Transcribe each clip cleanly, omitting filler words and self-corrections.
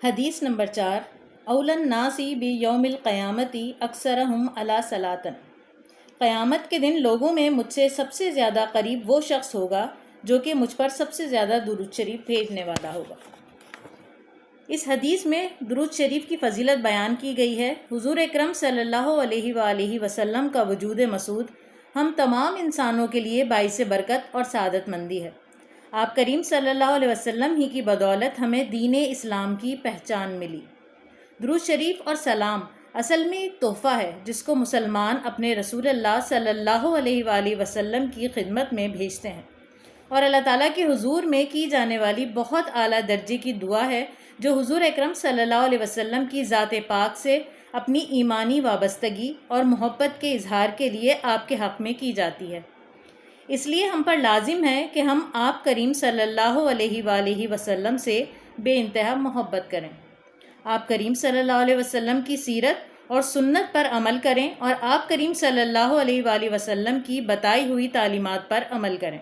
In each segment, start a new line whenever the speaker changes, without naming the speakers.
حدیث نمبر 4 اولن ناسی بیوم القیامتی اکثرہم علی صلاۃ۔ قیامت کے دن لوگوں میں مجھ سے سب سے زیادہ قریب وہ شخص ہوگا جو کہ مجھ پر سب سے زیادہ درود شریف بھیجنے والا ہوگا۔ اس حدیث میں درود شریف کی فضیلت بیان کی گئی ہے۔ حضور اکرم صلی اللہ علیہ وآلہ وسلم کا وجود مسعود ہم تمام انسانوں کے لیے باعث برکت اور سعادت مندی ہے۔ آپ کریم صلی اللہ علیہ وسلم ہی کی بدولت ہمیں دین اسلام کی پہچان ملی۔ درود شریف اور سلام اصل میں ایک تحفہ ہے جس کو مسلمان اپنے رسول اللہ صلی اللہ علیہ وآلہ وسلم کی خدمت میں بھیجتے ہیں، اور اللہ تعالیٰ کے حضور میں کی جانے والی بہت اعلیٰ درجے کی دعا ہے جو حضور اکرم صلی اللہ علیہ وسلم کی ذات پاک سے اپنی ایمانی وابستگی اور محبت کے اظہار کے لیے آپ کے حق میں کی جاتی ہے۔ اس لیے ہم پر لازم ہے کہ ہم آپ کریم صلی اللہ علیہ وآلہ وسلم سے بے انتہا محبت کریں، آپ کریم صلی اللہ علیہ وسلم کی سیرت اور سنت پر عمل کریں، اور آپ کریم صلی اللہ علیہ وآلہ وسلم کی بتائی ہوئی تعلیمات پر عمل کریں،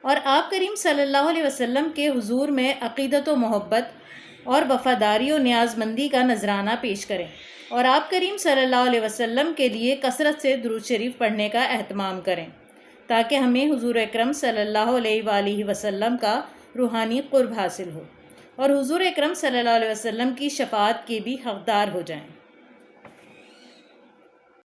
اور آپ کریم صلی اللہ علیہ وسلم کے حضور میں عقیدت و محبت اور وفاداری و نیاز مندی کا نذرانہ پیش کریں، اور آپ کریم صلی اللہ علیہ وسلم کے لیے کثرت سے درود شریف پڑھنے کا اہتمام کریں تاکہ ہمیں حضور اکرم صلی اللہ علیہ وآلہ وسلم کا روحانی قرب حاصل ہو اور حضور اکرم صلی اللہ علیہ وسلم کی شفاعت کے بھی حقدار ہو جائیں۔